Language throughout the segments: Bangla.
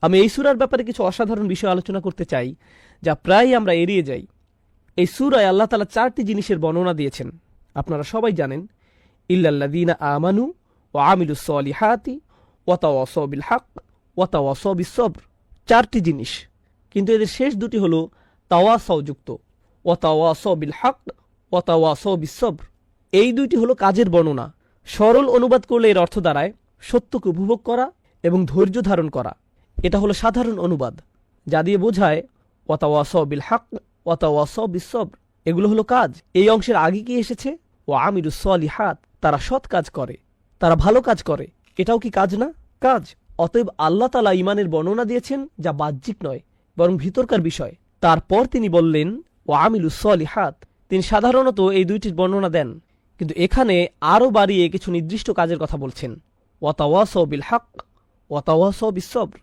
আমি এই সূরার ব্যাপারে কিছু অসাধারণ বিষয় আলোচনা করতে চাই, যা প্রায় আমরা এড়িয়ে যাই। এই সূরায় আল্লাহ তাআলা 4টি জিনিসের বর্ণনা দিয়েছেন। আপনারা সবাই জানেন, ইল্লাল্লাযীনা আমানু ওয়া আমিলুস সলিহাতি ওয়া তাওয়াসাউ বিল হক ওয়া তাওয়াসাউ বিস সবর। 4টি জিনিস, কিন্তু এদের শেষ দুটি হলো তাওয়াসাউ যুক্ত, ওয়া তাওয়াসাউ বিল হক ওয়া তাওয়াসাউ বিস সবর। এই দুইটি হলো কাজের বর্ণনা। সরল অনুবাদ করলে এর অর্থ দাঁড়ায় সত্যকে উপভোগ করা এবং ধৈর্য ধারণ করা। এটা হলো সাধারণ অনুবাদ, যা দিয়ে বোঝায় ওয়া তাওয়াসাউ বিল হক ওয়া তাওয়াসাউ বিস সবর। এগুলো হলো কাজ। এই অংশের আগে কি এসেছে? ওয়া আমিলুস সলিহাত, তারা সৎ কাজ করে, তারা ভালো কাজ করে। এটাও কি কাজ না? কাজ। অতএব আল্লাহ তাআলা ঈমানের বর্ণনা দিয়েছেন, যা বাহ্যিক নয় বরং ভিতরকার বিষয়। তারপর তিনি বললেন ওয়া আমিলুস সলিহাত। তিনি সাধারণত এই দুইটির বর্ণনা দেন, কিন্তু এখানে আরও বাড়িয়ে কিছু নির্দিষ্ট কাজের কথা বলছেন। ওয়া তাওয়াসাউ বিল হক ওয়া তাওয়াসাউ বিস সবর।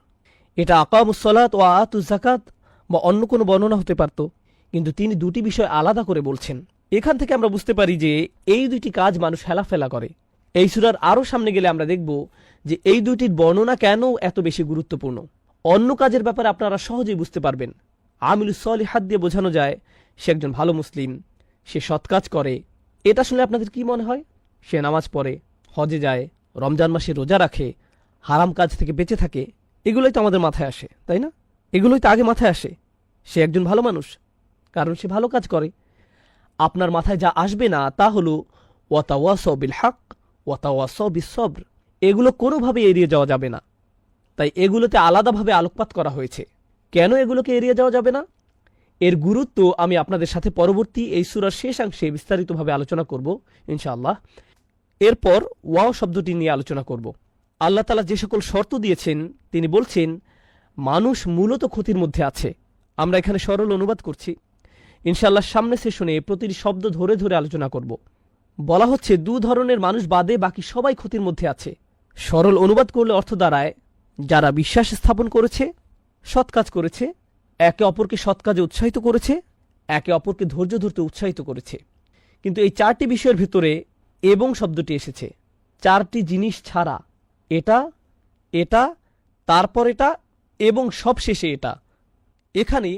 এটা আকামুস সালাত ওয়া আতুজ যাকাত বা অন্য কোনো বর্ণনা হতে পারত, কিন্তু তিনি দুটি বিষয় আলাদা করে বলছেন। এখান থেকে আমরা বুঝতে পারি যে এই দুইটি কাজ মানুষ হেলাফেলা করে। এই সূরার আরও সামনে গেলে আমরা দেখব যে এই দুইটির বর্ণনা কেন এত বেশি গুরুত্বপূর্ণ। অন্য কাজের ব্যাপারে আপনারা সহজেই বুঝতে পারবেন। আমিলুস সলিহাত দিয়ে বোঝানো যায় সে একজন ভালো মুসলিম, সে সৎ কাজ করে। এটা শুনলে আপনাদের কি মনে হয়? সে নামাজ পড়ে, হজে যায়, রমজান মাসে রোজা রাখে, হারাম কাজ থেকে বেঁচে থাকে। এগুলোই তো আমাদের মাথায় আসে, তাই না? এগুলোই তো আগে মাথায় আসে। সে একজন ভালো মানুষ, কারণ সে ভালো কাজ করে। আপনার মাথায় যা আসবে না তা হলো ওয়া তাওয়াসাউ বিল হক ওয়া তাওয়াসাউ বিস সবর। এগুলো কোনোভাবে এড়িয়ে যাওয়া যাবে না। তাই এগুলোতে আলাদাভাবে আলোকপাত করা হয়েছে। কেন এগুলোকে এড়িয়ে যাওয়া যাবে না? এর গুরুত্ব আমি আপনাদের সাথে পরবর্তী এই সূরার শেষাংশে বিস্তারিতভাবে আলোচনা করব ইনশাআল্লাহ। এরপর ওয়াও শব্দটি নিয়ে আলোচনা করব। আল্লাহ তাআলা যে সকল শর্ত দিয়েছেন, তিনি বলছেন মানুষ মূলত ক্ষতির মধ্যে আছে। আমরা এখানে সরল অনুবাদ করছি। ইনশাআল্লাহ সামনে সেশনে প্রতিটি শব্দ ধরে ধরে আলোচনা করব। বলা হচ্ছে 2 ধরনের মানুষ বাদে বাকি সবাই ক্ষতির মধ্যে আছে। সরল অনুবাদ করলে অর্থ দাঁড়ায় যারা বিশ্বাস স্থাপন করেছে, সৎ কাজ করেছে, একে অপরকে সৎ কাজে উৎসাহিত করেছে, একে অপরকে ধৈর্য ধরতে উৎসাহিত করেছে। কিন্তু এই 4টি বিষয়ের ভিতরে এবং শব্দটি এসেছে 4টি জিনিস ছাড়া। এটা, এটা, তারপর এটা এবং সব শেষে এটা। এখানে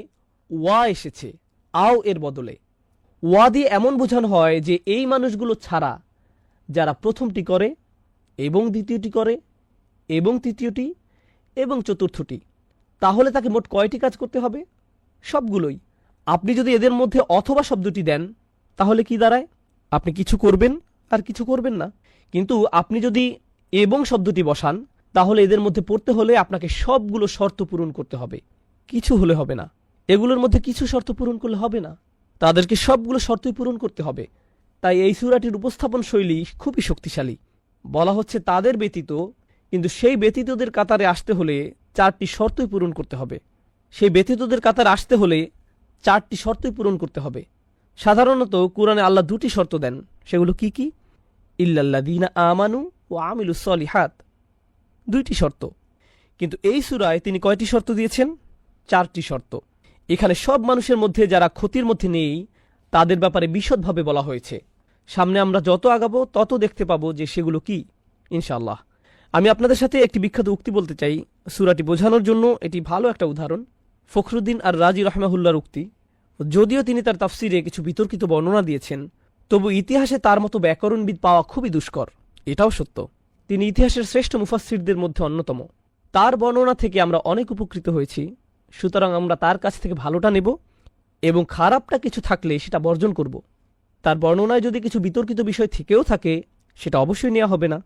ওয়া এসেছে আও এর বদলে। ওয়া দিয়ে এমন বোঝানো হয় যে এই মানুষগুলো ছাড়া যারা প্রথমটি করে এবং দ্বিতীয়টি করে এবং তৃতীয়টি এবং চতুর্থটি, তাহলে তাকে মোট কয়টি কাজ করতে হবে? সবগুলোই। আপনি যদি এদের মধ্যে অথবা শব্দটি দেন, তাহলে কি দাঁড়ায়? আপনি কিছু করবেন আর কিছু করবেন না। কিন্তু আপনি যদি এবং শব্দটি বসান, তাহলে এদের মধ্যে পড়তে হলে আপনাকে সবগুলো শর্ত পূরণ করতে হবে, কিছু হলে হবে না। এগুলোর মধ্যে কিছু শর্ত পূরণ করলে হবে না, তাদেরকে সবগুলো শর্তই পূরণ করতে হবে। তাই এই সূরাটির উপস্থাপন শৈলী খুবই শক্তিশালী। বলা হচ্ছে তাদের ব্যতীত, কিন্তু সেই ব্যতীতদের কাতারে আসতে হলে 4টি শর্তই পূরণ করতে হবে। সেই ব্যতীতদের কাতারে আসতে হলে 4টি শর্তই পূরণ করতে হবে। সাধারণত কুরআনে আল্লাহ 2টি শর্ত দেন। সেগুলো কি কি? ইল্লাল্লাযীনা আমানু ওয়া আমিলুস সলিহাত, 2টি শর্ত। কিন্তু এই সূরায় তিনি কয়টি শর্ত দিয়েছেন? 4টি শর্ত। এখানে সব মানুষের মধ্যে যারা ক্ষতির মধ্যে নেই, তাদের ব্যাপারে বিশদভাবে বলা হয়েছে। সামনে আমরা যত আগাবো তত দেখতে পাবো যে সেগুলো কি ইনশাআল্লাহ। আমি আপনাদের সাথে একটি বিখ্যাত উক্তি বলতে চাই সূরাটি বোঝানোর জন্য। এটি ভালো একটা উদাহরণ। ফখরুদ্দিন আর রাজি রাহমাহুল্লাহর উক্তি। যদিও তিনি তার তাফসিরে কিছু বিতর্কিত বর্ণনা দিয়েছেন, তবু ইতিহাসে তার মতো ব্যাকরণবিদ পাওয়া খুবই দুষ্কর। এটাও সত্য। তিনি ইতিহাসের শ্রেষ্ঠ মুফাসসিরদের মধ্যে অন্যতম। তার বর্ণনা থেকে আমরা অনেক উপকৃত হয়েছি। সুতরাং আমরা তার কাছ থেকে ভালোটা নেব এবং খারাপটা কিছু থাকলে সেটা বর্জন করব। তার বর্ণনায় যদি কিছু বিতর্কিত বিষয় থেকেও থাকে, সেটা অবশ্যই নেওয়া হবে না।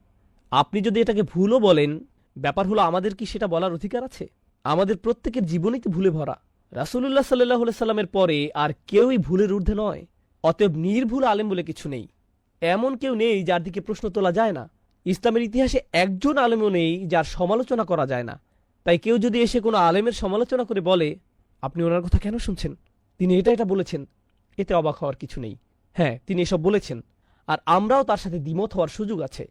আপনি যদি এটাকে ভুলও বলেন, ব্যাপার হলো আমাদের কি সেটা বলার অধিকার আছে? আমাদের প্রত্যেকের জীবনই তো ভুলে ভরা। রাসূলুল্লাহ সাল্লাল্লাহু আলাইহি সাল্লামের পরে আর কেউই ভুলের ঊর্ধ্বে নয়। অতএব নির্ভুল আলেম বলে কিছু নেই। এমন কেউ নেই যার দিকে প্রশ্ন তোলা যায় না। ইসলামের ইতিহাসে একজন আলেমও নেই যার সমালোচনা করা যায় না। তাই কেউ যদি এসে কোনো আলেমের সমালোচনা করে বলে, আপনি ওনার কথা কেন শুনছেন, তিনি এটা বলেছেন, এতে অবাক হওয়ার কিছু নেই। হ্যাঁ, তিনি এসব বলেছেন, আর আমরাও তার সাথে দ্বিমত হওয়ার সুযোগ আছে।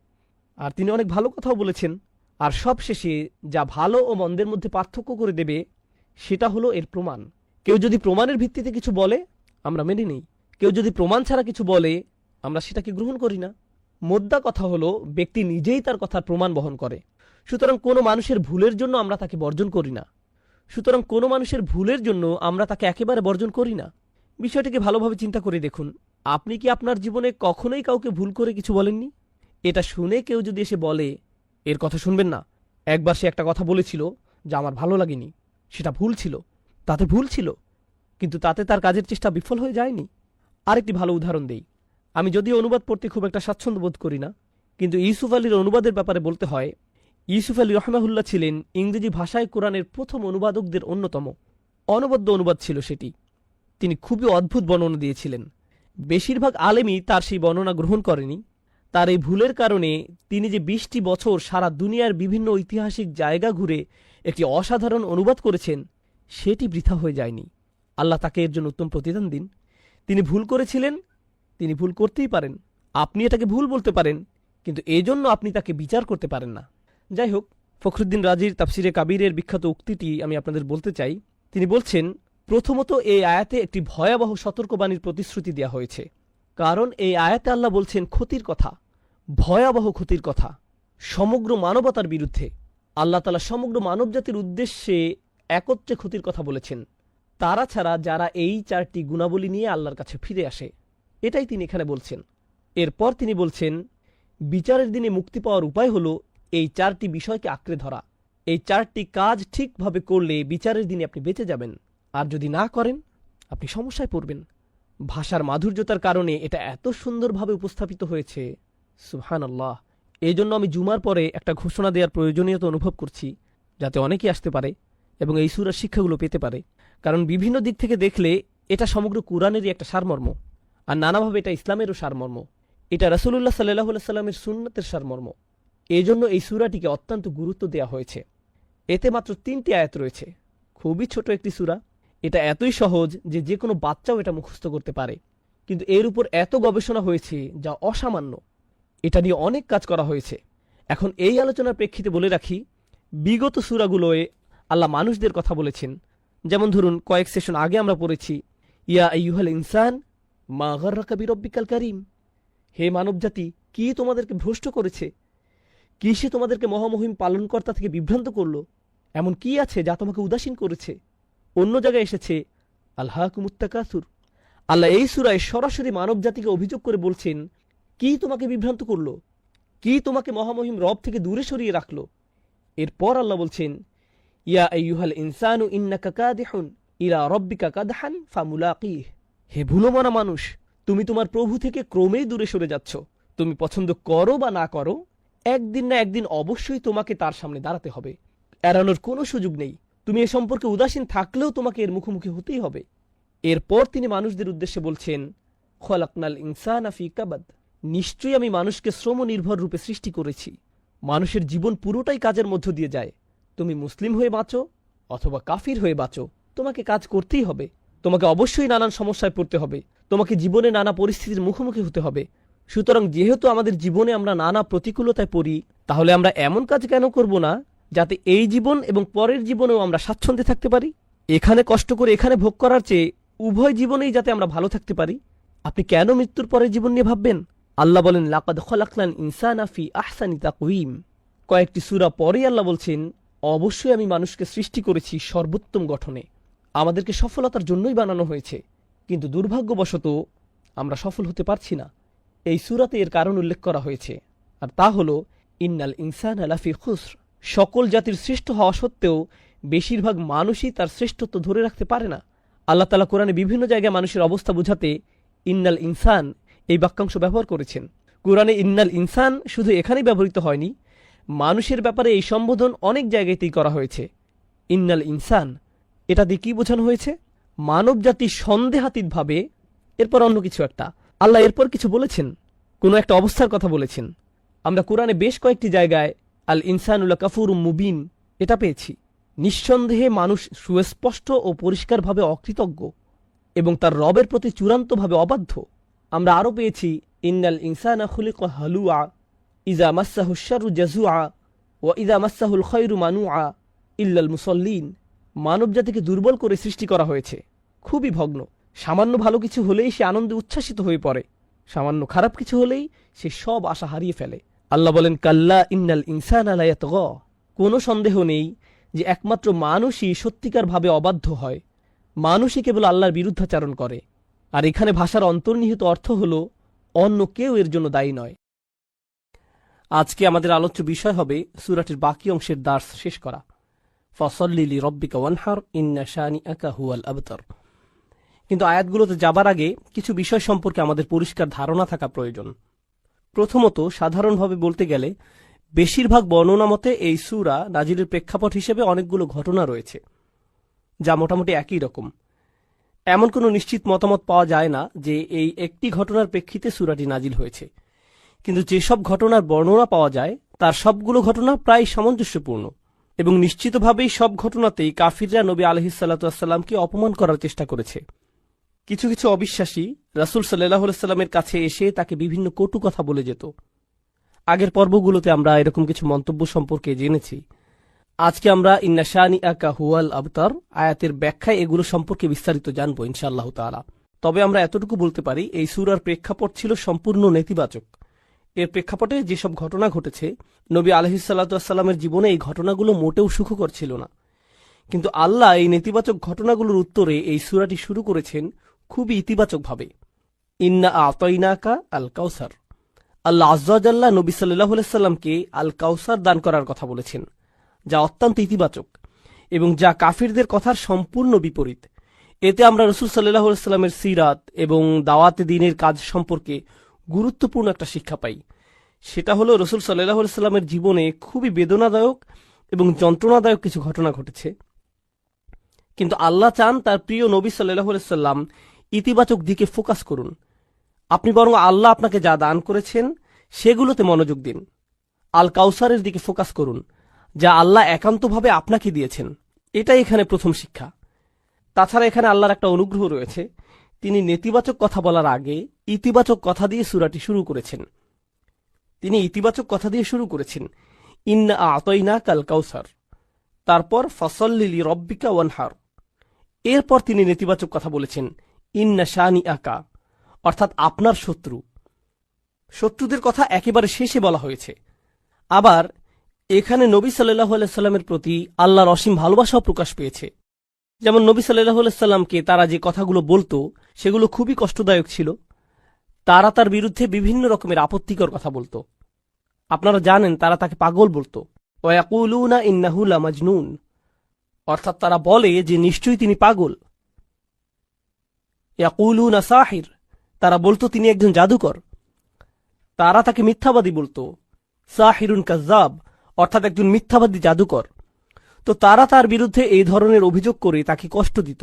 আর তিনি অনেক ভালো কথাও বলেছেন। আর সবশেষে যা ভালো ও মন্দের মধ্যে পার্থক্য করে দেবে, সেটা হলো এর প্রমাণ। কেউ যদি প্রমাণের ভিত্তিতে কিছু বলে, আমরা মেনে নিই। কেউ যদি প্রমাণ ছাড়া কিছু বলে, আমরা সেটাকে গ্রহণ করি না। মোদ্দা কথা হলো ব্যক্তি নিজেই তার কথার প্রমাণ বহন করে। সুতরাং কোনো মানুষের ভুলের জন্য আমরা তাকে বর্জন করি না। সুতরাং কোনো মানুষের ভুলের জন্য আমরা তাকে একেবারে বর্জন করি না। বিষয়টিকে ভালোভাবে চিন্তা করে দেখুন, আপনি কি আপনার জীবনে কখনোই কাউকে ভুল করে কিছু বলেননি? এটা শুনে কেউ যদি এসে বলে এর কথা শুনবেন না, একবার সে একটা কথা বলেছিল যা আমার ভালো লাগেনি, সেটা ভুল ছিল, তাতে ভুল ছিল, কিন্তু তাতে তার কাজের চেষ্টা বিফল হয়ে যায়নি। আরেকটি ভালো উদাহরণ দেই। আমি যদিও অনুবাদ পড়তে খুব একটা স্বাচ্ছন্দ্য বোধ করি না, কিন্তু ইউসুফ আলীর অনুবাদের ব্যাপারে বলতে হয়, ইউসুফ আলী রহমাহুল্লাহ ছিলেন ইংরেজি ভাষায় কোরআনের প্রথম অনুবাদকদের অন্যতম। অনবদ্য অনুবাদ ছিল সেটি। তিনি খুবই অদ্ভুত বর্ণনা দিয়েছিলেন। বেশিরভাগ আলেমই তার সেই বর্ণনা গ্রহণ করেনি। তার এই ভুলের কারণে তিনি যে 20টি বছর সারা দুনিয়ার বিভিন্ন ঐতিহাসিক জায়গা ঘুরে একটি অসাধারণ অনুবাদ করেছেন, সেটি বৃথা হয়ে যায়নি। আল্লাহ তাকে এর জন্য উত্তম প্রতিদান দিন। তিনি ভুল করেছিলেন, তিনি ভুল করতেই পারেন। আপনি এটাকে ভুল বলতে পারেন, কিন্তু এজন্য আপনি তাকে বিচার করতে পারেন না। যাই হোক, ফখরুদ্দিন রাজির তাফসিরে কাবিরের বিখ্যাত উক্তিটি আমি আপনাদের বলতে চাই। তিনি বলছেন, প্রথমত এই আয়াতে একটি ভয়াবহ সতর্কবাণীর প্রতিশ্রুতি দেওয়া হয়েছে। কারণ এই আয়াতে আল্লাহ বলছেন ক্ষতির কথা, ভয়াবহ ক্ষতির কথা, সমগ্র মানবতার বিরুদ্ধে। আল্লাহ তাআলা সমগ্র মানবজাতির উদ্দেশ্যে একত্রে ক্ষতির কথা বলেছেন, তারা ছাড়া যারা এই 4টি গুণাবলী নিয়ে আল্লাহর কাছে ফিরে আসে। এটাই তিনি এখানে বলছেন। এরপর তিনি বলছেন, বিচারের দিনে মুক্তি পাওয়ার উপায় হল এই 4টি বিষয়কে আঁকড়ে ধরা। এই 4টি কাজ ঠিকভাবে করলে বিচারের দিনে আপনি বেঁচে যাবেন, আর যদি না করেন আপনি সমস্যায় পড়বেন। ভাষার মাধুর্যতার কারণে এটা এত সুন্দরভাবে উপস্থাপিত হয়েছে, সুবহানাল্লাহ। এই জন্য আমি জুমার পরে একটা ঘোষণা দেওয়ার প্রয়োজনীয়তা অনুভব করছি, যাতে অনেকেই আসতে পারে এবং এই সূরার শিক্ষাগুলো পেতে পারে। কারণ বিভিন্ন দিক থেকে দেখলে এটা সমগ্র কুরআনেরই একটা সারমর্ম, আর নানাভাবে এটা ইসলামেরও সারমর্ম। এটা রাসূলুল্লাহ সাল্লাল্লাহু আলাইহি সাল্লামের সুন্নতের সারমর্ম। এই জন্য এই সূরাটিকে অত্যন্ত গুরুত্ব দেওয়া হয়েছে। এতে মাত্র 3টি আয়াত রয়েছে, খুবই ছোট একটি সূরা। এটা এতই সহজ যে যে কোনো বাচ্চাও এটা মুখস্থ করতে পারে। কিন্তু এর উপর এত গবেষণা হয়েছে যা অসামান্য। এটা নিয়ে অনেক কাজ করা হয়েছে। এখন এই আলোচনার প্রেক্ষিতে বলে রাখি, বিগত সূরাগুলোয় আল্লাহ মানুষদের কথা বলেছেন। যেমন ধরুন, কয়েক সেশন আগে আমরা পড়েছি, ইয়া আইয়ুহাল ইনসান মা গাররাকা বিরব্বিকাল কারীম। হে মানবজাতি, কি তোমাদেরকে ভ্রষ্ট করেছে? কি সে তোমাদেরকে মহামহিম পালনকর্তা থেকে বিভ্রান্ত করল? এমন কি আছে যা তোমাকে উদাসীন করেছে? অন্য জায়গায় এসেছে আলহাকুমুত তাকাসুর। আল্লাহ এই সূরায় সরাসরি মানবজাতিকে অভিযোগ করে বলছেন, কি তোমাকে বিভ্রান্ত করল? কি তোমাকে মহামহিম রব থেকে দূরে সরিয়ে রাখল? এরপর আল্লাহ বলছেন, ইয়া আইয়ুহাল ইনসানু ইন্নাকা কাদিহুন ইলা রাব্বিকা কাদহান ফামুলাকিহ। হে ভুলমনা মানুষ, তুমি তোমার প্রভু থেকে ক্রমেই দূরে সরে যাচ্ছ। তুমি পছন্দ করো বা না করো, একদিন না একদিন অবশ্যই তোমাকে তার সামনে দাঁড়াতে হবে। এড়ানোর কোনো সুযোগ নেই। তুমি এ সম্পর্কে উদাসীন থাকলেও তোমাকে এর মুখোমুখি হতেই হবে। এরপর তিনি মানুষদের উদ্দেশ্যে বলছেন, খলাকনাল ইনসানা ফি কাবাদ। নিশ্চয়ই আমি মানুষকে শ্রম নির্ভর রূপে সৃষ্টি করেছি। মানুষের জীবন পুরোটাই কাজের মধ্য দিয়ে যায়। তুমি মুসলিম হয়ে বাঁচো অথবা কাফির হয়ে বাঁচো, তোমাকে কাজ করতেই হবে। তোমাকে অবশ্যই নানান সমস্যায় পড়তে হবে। তোমাকে জীবনে নানা পরিস্থিতির মুখোমুখি হতে হবে। সুতরাং যেহেতু আমাদের জীবনে আমরা নানা প্রতিকূলতায় পড়ি, তাহলে আমরা এমন কাজ কেন করব না যাতে এই জীবন এবং পরের জীবনেও আমরা স্বাচ্ছন্দ্যে থাকতে পারি? এখানে কষ্ট করে এখানে ভোগ করার চেয়ে উভয় জীবনেই যাতে আমরা ভালো থাকতে পারি। আপনি কেন মৃত্যুর পরের জীবন নিয়ে ভাববেন? আল্লাহ বলেন, লাকাদ খলাকনাল ইনসানা ফি আহসানি তাকওয়িম। কয়েকটি সূরা পরেই আল্লাহ বলছেন, অবশ্যই আমি মানুষকে সৃষ্টি করেছি সর্বোত্তম গঠনে। আমাদেরকে সফলতার জন্যই বানানো হয়েছে, কিন্তু দুর্ভাগ্যবশত আমরা সফল হতে পারছি না। এই সূরাতে এর কারণ উল্লেখ করা হয়েছে, আর তা হল ইন্নাল ইনসানা লাফি খুসর। সকল জাতির শ্রেষ্ঠ হওয়া সত্ত্বেও বেশিরভাগ মানুষই তার শ্রেষ্ঠত্ব ধরে রাখতে পারে না। আল্লাহ তাআলা কোরআনে বিভিন্ন জায়গায় মানুষের অবস্থা বোঝাতে ইন্নাল ইনসান এই বাক্যাংশ ব্যবহার করেছেন। কোরআনে ইন্নাল ইনসান শুধু এখানেই ব্যবহৃত হয়নি, মানুষের ব্যাপারে এই সম্বোধন অনেক জায়গাতেই করা হয়েছে। ইন্নাল ইনসান, এটা দিয়ে কি বোঝানো হয়েছে? মানব জাতি সন্দেহাতীতভাবে, এরপর অন্য কিছু একটা। আল্লাহ এরপর কিছু বলেছেন, কোনো একটা অবস্থার কথা বলেছেন। আমরা কোরআনে বেশ কয়েকটি জায়গায় আল ইনসানুল্লা কাফুরুম মুবিন এটা পেয়েছি। নিঃসন্দেহে মানুষ সুস্পষ্ট ও পরিষ্কারভাবে অকৃতজ্ঞ এবং তার রবের প্রতি চূড়ান্তভাবে অবাধ্য। আমরা আরও পেয়েছি ইন্নাল ইনসানা খুলিকা হালুআ ইজা মাসসাহুশ শাররু জাজুআ ওয়া ইজা মাসসাহুল খায়রু মানুআ ইল্লাল মুসাল্লিন। মানবজাতিকে দুর্বল করে সৃষ্টি করা হয়েছে, খুবই ভগ্ন। সামান্য ভালো কিছু হলেই সে আনন্দে উচ্ছ্বাসিত হয়ে পড়ে, সামান্য খারাপ কিছু হলেই সে সব আশা হারিয়ে ফেলে। আল্লাহ বলেন, কাল্লা ইন্নাল ইনসানা লা ইয়াতগা। কোনো সন্দেহ নেই যে একমাত্র মানুষই সত্যিকারভাবে অবাধ্য হয়, মানুষই কেবল আল্লাহর বিরুদ্ধাচারণ করে। আর এখানে ভাষার অন্তর্নিহিত অর্থ হল অন্য কেউ এর জন্য দায়ী নয়। আজকে আমাদের আলোচ্য বিষয় হবে সূরাটির বাকি অংশের দার্স শেষ করা। ফসল্লি লিরব্বিকা ওয়ানহার ইন্না শানিআকা হুয়াল আবতার। কিন্তু আয়াতগুলোতে যাবার আগে কিছু বিষয় সম্পর্কে আমাদের পরিষ্কার ধারণা থাকা প্রয়োজন। প্রথমত, সাধারণভাবে বলতে গেলে বেশিরভাগ বর্ণনা মতে এই সূরা নাজিলের প্রেক্ষাপট হিসেবে অনেকগুলো ঘটনা রয়েছে, যা মোটামুটি একই রকম। এমন কোনো নিশ্চিত মতামত পাওয়া যায় না যে এই একটি ঘটনার প্রেক্ষিতে সূরাটি নাজিল হয়েছে, কিন্তু যেসব ঘটনার বর্ণনা পাওয়া যায় তার সবগুলো ঘটনা প্রায় সামঞ্জস্যপূর্ণ, এবং নিশ্চিতভাবেই সব ঘটনাতেই কাফিররা নবী আলাইহিসসালাতুওয়াসসালামকে অপমান করার চেষ্টা করেছে। কিছু কিছু অবিশ্বাসী রাসূল সাল্লাল্লাহু আলাইহি সাল্লামের কাছে এসে তাকে বিভিন্ন কটু কথা বলে যেত। আগের পর্বগুলোতে আমরা এরকম কিছু মন্তব্য সম্পর্কে জেনেছি। আজকে আমরা ইন্না শানিআকা হুয়াল আবতার আয়াতের ব্যাখ্যায় এগুলো সম্পর্কে বিস্তারিত জানব ইনশাআল্লাহ তাআলা। তবে আমরা এতটুকু বলতে পারি, এই সূরার প্রেক্ষাপট ছিল সম্পূর্ণ নেতিবাচক। এর প্রেক্ষাপটে যেসব ঘটনা ঘটেছে, নবী আলাইহিসসালাতুওয়াসসালামের জীবনে এই ঘটনাগুলো মোটেও সুখকর ছিল না। কিন্তু আল্লাহ এই নেতিবাচক ঘটনাগুলোর উত্তরে এই সূরাটি শুরু করেছেন খুবই ইতিবাচকভাবে। ইন্না আতাইনাকা আল কাউসার। আল্লাহ আযজা ওয়া জাল্লা নবী সাল্লাল্লাহু আলাইহি সাল্লামকে আল কাউসার দান করার কথা বলেছেন, যা অত্যন্ত ইতিবাচক এবং যা কাফিরদের কথার সম্পূর্ণ বিপরীত। এতে আমরা রাসূল সাল্লাল্লাহু আলাইহি সাল্লামের সিরাত এবং দাওয়াতে দ্বীনের কাজ সম্পর্কে গুরুত্বপূর্ণ একটা শিক্ষা পাই। সেটা হলো রাসূল সাল্লাল্লাহু আলাইহি সাল্লামের জীবনে খুবই বেদনাদায়ক এবং যন্ত্রণাদায়ক কিছু ঘটনা ঘটেছে, কিন্তু আল্লাহ চান তার প্রিয় নবী সাল্লাল্লাহু আলাইহি সাল্লাম ইতিবাচক দিকে ফোকাস করুন। আপনি বরং আল্লাহ আপনাকে যা দান করেছেন সেগুলোতে মনোযোগ দিন। আল কাউসারের দিকে ফোকাস করুন, যা আল্লাহ একান্তভাবে আপনাকে দিয়েছেন। এটাই এখানে প্রথম শিক্ষা। তাছাড়া এখানে আল্লাহর একটা অনুগ্রহ রয়েছে, তিনি নেতিবাচক কথা বলার আগে ইতিবাচক কথা দিয়ে সূরাটি শুরু করেছেন। তিনি ইতিবাচক কথা দিয়ে শুরু করেছেন, ইন্না আতাইনাকা আল কাউসার, তারপর ফসল্লি লিরব্বিকা ওয়ানহার। এরপর তিনি নেতিবাচক কথা বলেছেন, ইন্না শানিআকা, অর্থাৎ আপনার শত্রু। শত্রুদের কথা একেবারে শেষে বলা হয়েছে। আবার এখানে নবী সাল্লাল্লাহু আলাইহি সাল্লামের প্রতি আল্লাহর অসীম ভালোবাসাও প্রকাশ পেয়েছে। যেমন নবী সাল্লাল্লাহু আলাইহি সাল্লামকে তারা যে কথাগুলো বলতো সেগুলো খুবই কষ্টদায়ক ছিল। তারা তার বিরুদ্ধে বিভিন্ন রকমের আপত্তিকর কথা বলতো। আপনারা জানেন তারা তাকে পাগল বলতো। ওয়া ইয়াকুলুনা ইন্নাহু লামাজনুন, অর্থাৎ তারা বলে যে নিশ্চয়ই তিনি পাগল। ইয়াকুলুনা সাহির, তারা বলতো তিনি একজন জাদুকর। তারা তাকে মিথ্যাবাদী বলতো, সাহিরুন কাজ্জাব, অর্থাৎ একজন মিথ্যাবাদী জাদুকর। তো তারা তার বিরুদ্ধে এই ধরনের অভিযোগ করে তাকে কষ্ট দিত।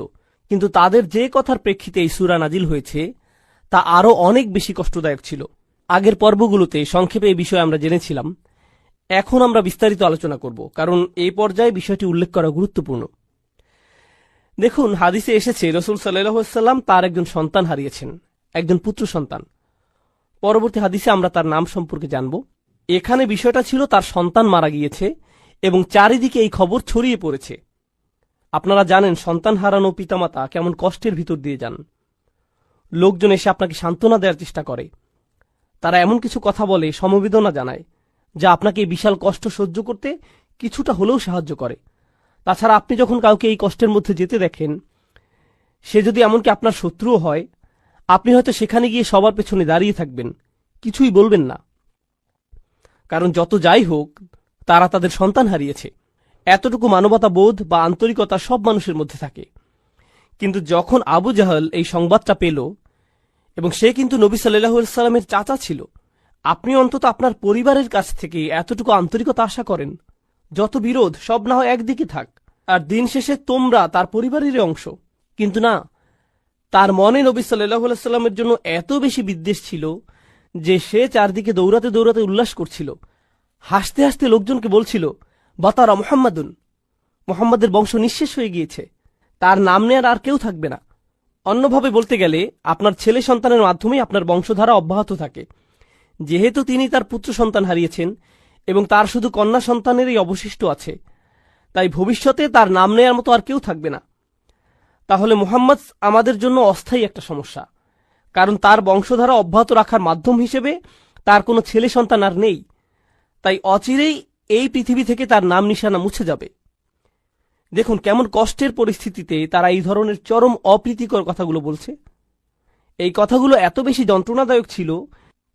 কিন্তু তাদের যে কথার প্রেক্ষিতে এই সূরা নাজিল হয়েছে তা আরও অনেক বেশি কষ্টদায়ক ছিল। আগের পর্বগুলোতে সংক্ষেপে এই বিষয়ে আমরা জেনেছিলাম। এখন আমরা বিস্তারিত আলোচনা করব, কারণ এই পর্যায়ে বিষয়টি উল্লেখ করা গুরুত্বপূর্ণ। দেখুন, হাদিসে এসেছে রাসূল সাল্লাল্লাহু আলাইহি সাল্লাম তার একজন সন্তান হারিয়েছেন, একজন পুত্র সন্তান। পরবর্তী হাদিসে আমরা তার নাম সম্পর্কে জানব। এখানে বিষয়টা ছিল তার সন্তান মারা গিয়েছে এবং চারিদিকে এই খবর ছড়িয়ে পড়েছে। আপনারা জানেন সন্তান হারানো পিতামাতা কেমন কষ্টের ভিতর দিয়ে যান। লোকজন এসে আপনাকে সান্ত্বনা দেওয়ার চেষ্টা করে, তারা এমন কিছু কথা বলে, সমবেদনা জানায়, যা আপনাকে এই বিশাল কষ্ট সহ্য করতে কিছুটা হলেও সাহায্য করে। তাছাড়া আপনি যখন কাউকে এই কষ্টের মধ্যে যেতে দেখেন, সে যদি এমনকি আপনার শত্রুও হয়, আপনি হয়তো সেখানে গিয়ে সবার পেছনে দাঁড়িয়ে থাকবেন, কিছুই বলবেন না। কারণ যত যাই হোক, তারা তাদের সন্তান হারিয়েছে। এতটুকু মানবতা বোধ বা আন্তরিকতা সব মানুষের মধ্যে থাকে। কিন্তু যখন আবু জাহল এই সংবাদটা পেল, এবং সে কিন্তু নবী সাল্লাল্লাহু আলাইহি সাল্লামের চাচা ছিল, আপনি অন্তত আপনার পরিবারের কাছ থেকে এতটুকু আন্তরিকতা আশা করেন। যত বিরোধ সব না হয় একদিকে থাক, আর দিন শেষে তোমরা তার পরিবারেরই অংশ। কিন্তু না, তার মনে নবী সাল্লাল্লাহু আলাইহি সাল্লামের জন্য এত বেশি বিদ্বেষ ছিল যে সে চারদিকে দৌড়াতে দৌড়াতে উল্লাস করছিল, হাসতে হাসতে লোকজনকে বলছিল, বাতারা মুহাম্মাদুন, মুহাম্মাদের বংশ নিঃশেষ হয়ে গিয়েছে, তার নাম নেয়ার আর কেউ থাকবে না। অন্যভাবে বলতে গেলে আপনার ছেলে সন্তানের মাধ্যমেই আপনার বংশধারা অব্যাহত থাকে। যেহেতু তিনি তার পুত্র সন্তান হারিয়েছেন এবং তার শুধু কন্যা সন্তানেরই অবশিষ্ট আছে, তাই ভবিষ্যতে তার নাম নেয়ার মতো আর কেউ থাকবে না। তাহলে মুহাম্মদ আমাদের জন্য অস্থায়ী একটা সমস্যা, কারণ তার বংশধারা অব্যাহত রাখার মাধ্যম হিসেবে তার কোনো ছেলে সন্তান আর নেই। তাই অচিরেই এই পৃথিবী থেকে তার নাম নিশানা মুছে যাবে। দেখুন কেমন কষ্টের পরিস্থিতিতে তারা এই ধরনের চরম অপ্রীতিকর কথাগুলো বলছে। এই কথাগুলো এত বেশি যন্ত্রণাদায়ক ছিল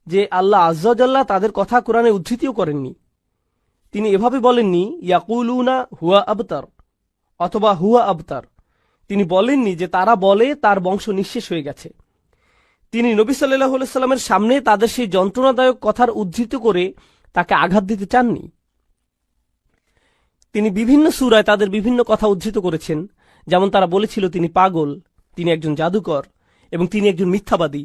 যে আল্লাহ আজ্জাল্লাহ তাদের কথা কোরআনে উদ্ধৃতিও করেননি। তিনি এভাবে বলেননি ইয়াকুলুনা হুয়া আবতার অথবা হুয়া আবতার। তিনি বলেননি যে তারা বলে তার বংশ নিঃশেষ হয়ে গেছে। তিনি নবী সাল্লাল্লাহু আলাইহি সাল্লামের সামনে তাদের সেই যন্ত্রণাদায়ক কথার উদ্ধৃত করে তাকে আঘাত দিতে চাননি। তিনি বিভিন্ন সূরায় তাদের বিভিন্ন কথা উদ্ধৃত করেছেন, যেমন তারা বলেছিল তিনি পাগল, তিনি একজন জাদুকর এবং তিনি একজন মিথ্যাবাদী।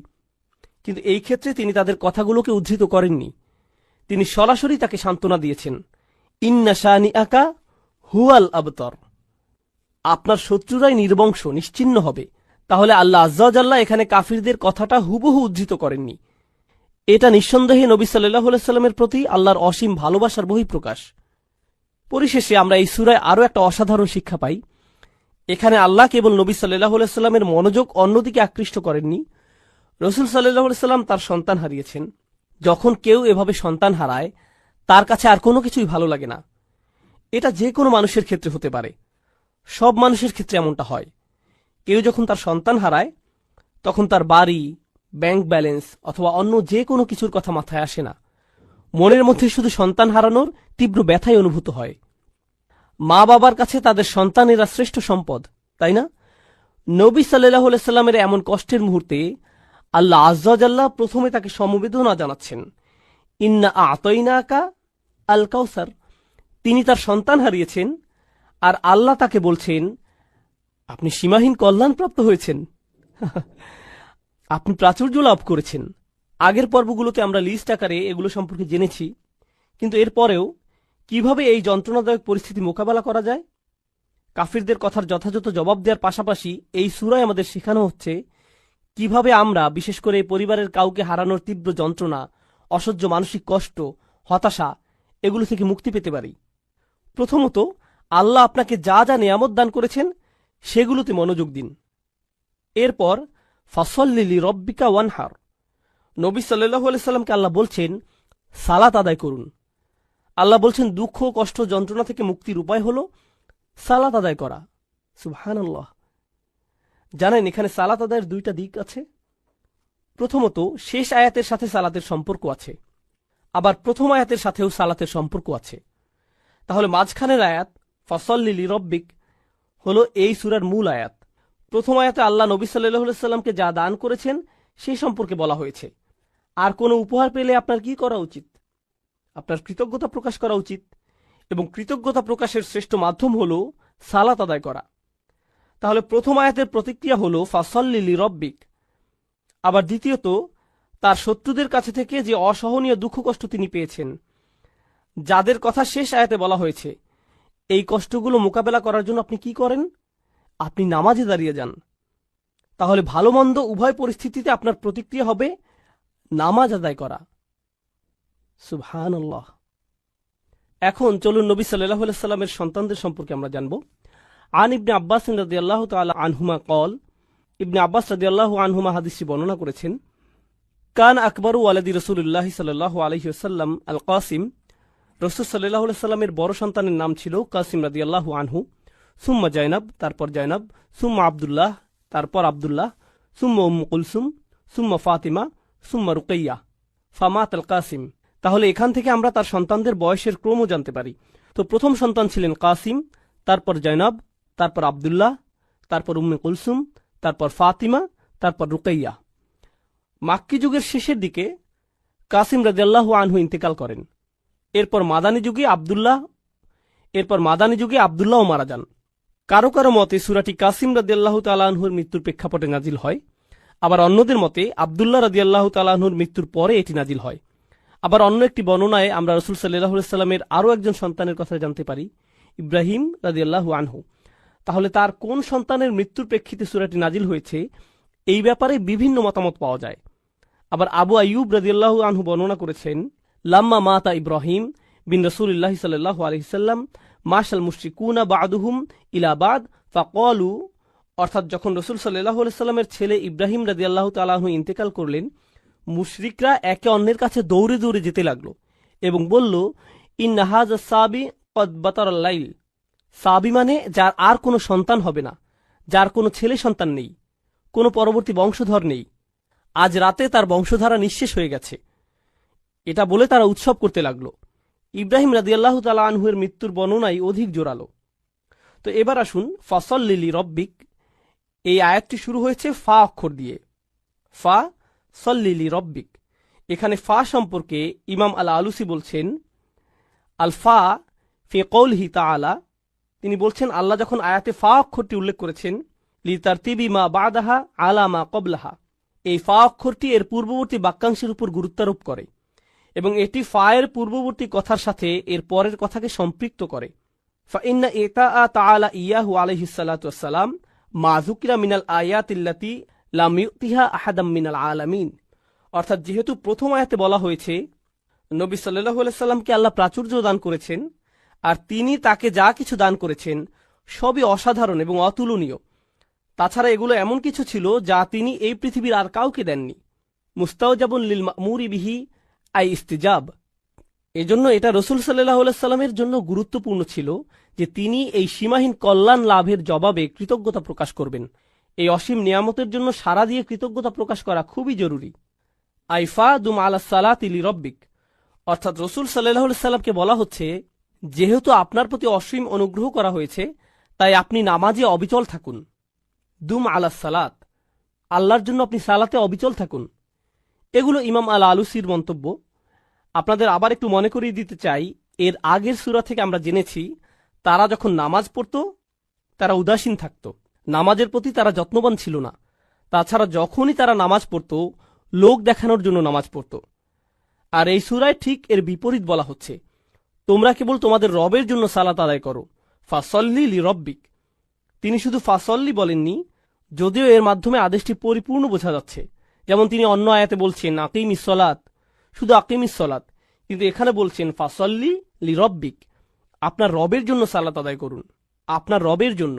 কিন্তু এই ক্ষেত্রে তিনি তাদের কথাগুলোকে উদ্ধৃত করেননি। তিনি সরাসরি তাকে সান্ত্বনা দিয়েছেন, ইন্না শানিআকা হুয়াল আবতার, আপনার শত্রুরাই নির্বংশ নিশ্চিহ্ন হবে। তাহলে আল্লাহ আজ্জাল্লাহ এখানে কাফিরদের কথাটা হুবহু উদ্ধৃত করেননি। এটা নিঃসন্দেহে নবী সাল্লাল্লাহু আলাইহি সাল্লামের প্রতি আল্লাহর অসীম ভালোবাসার বহিঃপ্রকাশ। পরিশেষে আমরা এই সূরায় আরও একটা অসাধারণ শিক্ষা পাই। এখানে আল্লাহ কেবল নবী সাল্লাল্লাহু আলাইহি সাল্লামের মনোযোগ অন্যদিকে আকৃষ্ট করেননি। রাসূল সাল্লাল্লাহু আলাইহি সাল্লাম তার সন্তান হারিয়েছেন। যখন কেউ এভাবে সন্তান হারায় তার কাছে আর কোনো কিছুই ভালো লাগে না। এটা যে কোনো মানুষের ক্ষেত্রে হতে পারে, সব মানুষের ক্ষেত্রে এমনটা হয়। কেউ যখন তার সন্তান হারায় তখন তার বাড়ি, ব্যাংক ব্যালেন্স অথবা অন্য যে কোনো কিছুর কথা মাথায় আসে না। মনের মধ্যে শুধু সন্তান হারানোর তীব্র ব্যথাই অনুভূত হয়। মা বাবার কাছে তাদের সন্তানেরা শ্রেষ্ঠ সম্পদ, তাই না? নবী সাল্লাল্লাহু আলাইহি সাল্লামের এমন কষ্টের মুহূর্তে আল্লাহ আজ্জাল্লাহ প্রথমে তাকে সমবেদনা জানাচ্ছেন, ইন্না আ'তাইনাকা আল কাউসার। তিনি তার সন্তান হারিয়েছেন আর আল্লাহ তাকে বলছেন, আপনি সীমাহীন কল্যাণপ্রাপ্ত হয়েছেন, আপনি প্রাচুর্য লাভ করেছেন। আগের পর্বগুলোতে আমরা লিস্ট আকারে এগুলো সম্পর্কে জেনেছি, কিন্তু এরপরেও কিভাবে এই যন্ত্রণাদায়ক পরিস্থিতি মোকাবেলা করা যায়, কাফিরদের কথার যথাযথ জবাব দেওয়ার পাশাপাশি এই সূরায় আমাদের শেখানো হচ্ছে কিভাবে আমরা বিশেষ করে পরিবারের কাউকে হারানোর তীব্র যন্ত্রণা, অসহ্য মানসিক কষ্ট, হতাশা এগুলো থেকে মুক্তি পেতে পারি। প্রথমত, আল্লাহ আপনাকে যা যা নিয়ামত দান করেছেন সেগুলোতে মনোযোগ দিন। এরপর ফাসল্লি লিরব্বিকা ওয়ানহার, নবী সাল্লাল্লাহু আলাইহি সাল্লামকে আল্লাহ বলছেন সালাত আদায় করুন। আল্লাহ বলছেন দুঃখ, কষ্ট, যন্ত্রণা থেকে মুক্তির উপায় হল সালাত আদায় করা। সুবহানাল্লাহ। জানেন এখানে সালাত আদায়ের দুইটা দিক আছে। প্রথমত, শেষ আয়াতের সাথে সালাতের সম্পর্ক আছে, আবার প্রথম আয়াতের সাথেও সালাতের সম্পর্ক আছে। তাহলে মাঝখানের আয়াত ফাসল্লি লিরব্বিক হলো এই সূরার মূল আয়াত। প্রথম আয়াতে আল্লাহ নবী সাল্লাল্লাহু আলাইহি সাল্লামকে যা দান করেছেন সেই সম্পর্কে বলা হয়েছে। আর কোনো উপহার পেলে আপনার কি করা উচিত? আপনার কৃতজ্ঞতা প্রকাশ করা উচিত, এবং কৃতজ্ঞতা প্রকাশের শ্রেষ্ঠ মাধ্যম হল সালাত আদায় করা। তাহলে প্রথম আয়াতের প্রতিক্রিয়া হল ফাসল্লি লিরব্বিক। আবার দ্বিতীয়ত, তার শত্রুদের কাছে থেকে যে অসহনীয় দুঃখ কষ্ট তিনি পেয়েছেন, যাদের কথা শেষ আয়াতে বলা হয়েছে, এই কষ্টগুলো মোকাবেলা করার জন্য আপনি কি করেন? আপনি নামাজে দাঁড়িয়ে যান। তাহলে ভালো মন্দ উভয় পরিস্থিতিতে আপনার প্রতিক্রিয়া হবে নামাজ আদায় করা। সুবহানাল্লাহ। এখন চলুন নবী সাল্লাল্লাহু আলাইহি সাল্লামের সন্তানদের সম্পর্কে আমরা জানব। আন ইবনে আব্বাস রাদিয়াল্লাহু তাআলা আনহুমা ক্বাল, ইবনে আব্বাস রাদিয়াল্লাহু আনহুমা হাদিসটি বর্ণনা করেছেন, কান আকবরু ওয়ালাদি রাসূলুল্লাহ সাল্লাল্লাহু আলাইহি ওয়াসাল্লাম আল কাসিম। রাসূল সাল্লাল্লাহু আলাইহি সাল্লামের বড় সন্তানের নাম ছিল কাসিম রাদিয়াল্লাহু আনহু। সুম্মা জাইনাব, তারপর জাইনাব, সুম্মা আব্দুল্লাহ, তারপর আব্দুল্লাহ, সুম্মা উম্মু কুলসুম, সুম্মা ফাতিমা, সুম্মা রুকাইয়া, ফামাত আল কাসিম। তাহলে এখান থেকে আমরা তার সন্তানদের বয়সের ক্রমও জানতে পারি। তো প্রথম সন্তান ছিলেন কাসিম, তারপর জাইনাব, তারপর আব্দুল্লাহ, তারপর উম্মে কুলসুম, তারপর ফাতিমা, তারপর রুকাইয়া। মাক্কি যুগের শেষের দিকে কাসিম রাদিয়াল্লাহু আনহু ইন্তেকাল করেন। এরপর মাদানী যুগে আব্দুল্লাহও মারা যান। কারো কারো মতে সূরাটি কাসিম রাদিয়াল্লাহু তাআলা আনহুর মৃত্যুর প্রেক্ষাপটে নাজিল হয়, আবার অন্যদের মতে আব্দুল্লাহ রাদিয়াল্লাহু তাআলা আনহুর মৃত্যুর পরে এটি নাজিল হয়। আবার অন্য একটি বর্ণনায় আমরা রাসূল সাল্লাল্লাহু আলাইহি সাল্লামের আরও একজন সন্তানের কথা জানতে পারি, ইব্রাহিম রাদিয়াল্লাহু আনহু। তাহলে তার কোন সন্তানের মৃত্যুর প্রেক্ষিতে সূরাটি নাজিল হয়েছে এই ব্যাপারে বিভিন্ন মতামত পাওয়া যায়। আবার আবু আইয়ুব রাদিয়াল্লাহু আনহু বর্ণনা করেছেন, লাম্মা মাতা ইব্রাহিম বিন রাসূলিল্লাহি সাল্লাল্লাহু আলাইহি সাল্লাম মাশাল মুশরিকুনা বা'দুহুম ইলা বা'দ ফাকালু, অর্থাৎ যখন রাসূল সাল্লাল্লাহু আলাইহি সাল্লামের ছেলে ইব্রাহিম রাদিয়াল্লাহু তাআলা আনহু ইন্তেকাল করলেন, মুশরিকরা একে অন্যের কাছে দৌড়ে দৌড়ে যেতে লাগলো এবং বলল, ইন্না হাযা সাবি কদ বাতারাল লাইল। সাবি মানে যার আর কোনো সন্তান হবে না, যার কোনো ছেলে সন্তান নেই, কোনো পরবর্তী বংশধর নেই, আজ রাতে তার বংশধারা নিঃশেষ হয়ে গেছে। এটা বলে তারা উৎসব করতে লাগল। ইব্রাহিম রাদিয়াল্লাহু তাআলা আনহুর মৃত্যুর বর্ণনাই অধিক জোরালো। তো এবার আসুন, ফাসল্লি লিরব্বিক, এই আয়াতটি শুরু হয়েছে ফা অক্ষর দিয়ে। ফা সল্লি লিরব্বিক। এখানে ফা সম্পর্কে ইমাম আল আলুসি বলছেন, আল ফা ফি কওলিহি তাআলা, তিনি বলছেন আল্লাহ যখন আয়াতে ফা অক্ষরটি উল্লেখ করেছেন, লি তারতিবি মা বাদাহা আলা মা কবলাহা, এই ফা অক্ষরটি এর পূর্ববর্তী বাক্যাংশের উপর গুরুত্বারোপ করে এবং এটি ফা এর পূর্ববর্তী কথার সাথে এর পরের কথাকে সম্পৃক্ত করে। ফাইন্না ইতাআ তাআলা ইয়াহু আলাইহিস সালাতু ওয়াস সালাম মা যুকিরা মিনাল আয়াতিল্লাতি লাম ইউতিহা আহাদাম মিনাল আলামিন। অর্থাৎ যেহেতু প্রথম আয়াতে বলা হয়েছে নবী সাল্লাল্লাহু আলাইহি সাল্লামকে আল্লাহ প্রাচুর্য দান করেছেন, আর তিনি তাকে যা কিছু দান করেছেন সবই অসাধারণ এবং অতুলনীয়। তাছাড়া এগুলো এমন কিছু ছিল যা তিনি এই পৃথিবীর আর কাউকে দেননি। মুস্তাওজাবুন লিল মা'মুরি বিহি আই ইস্তিজাব। এজন্য এটা রসুল সাল্লাল্লাহু আলাইহি সাল্লামের জন্য গুরুত্বপূর্ণ ছিল যে তিনি এই সীমাহীন কল্যাণ লাভের জবাবে কৃতজ্ঞতা প্রকাশ করবেন। এই অসীম নিয়ামতের জন্য সারা দিয়ে কৃতজ্ঞতা প্রকাশ করা খুবই জরুরি। আইফা দুম আলা সালাতি লিরব্বিক, অর্থাৎ রসুল সাল্লাল্লাহু আলাইহি সাল্লামকে বলা হচ্ছে যেহেতু আপনার প্রতি অসীম অনুগ্রহ করা হয়েছে তাই আপনি নামাজে অবিচল থাকুন। দুম আলা সালাত, আল্লাহর জন্য আপনি সালাতে অবিচল থাকুন। এগুলো ইমাম আল আলুসির মন্তব্য। আপনাদের আবার একটু মনে করিয়ে দিতে চাই, এর আগের সূরা থেকে আমরা জেনেছি তারা যখন নামাজ পড়ত তারা উদাসীন থাকত, নামাজের প্রতি তারা যত্নবান ছিল না। তাছাড়া যখনই তারা নামাজ পড়ত লোক দেখানোর জন্য নামাজ পড়ত। আর এই সূরায় ঠিক এর বিপরীত বলা হচ্ছে, তোমরা কেবল তোমাদের রবের জন্য সালাত আদায় করো। ফাসল্লি লিরব্বিক, তিনি শুধু ফাসল্লি বলেননি, যদিও এর মাধ্যমে আদেশটি পরিপূর্ণ বোঝা যাচ্ছে। যেমন তিনি অন্য আয়াতে বলছেন আকিমিস সলাত, শুধু আকিমিস সলাত, কিন্তু এখানে বলছেন ফাসল্লি লিরব্বিক, আপনার রবের জন্য সালাত আদায় করুন, আপনার রবের জন্য।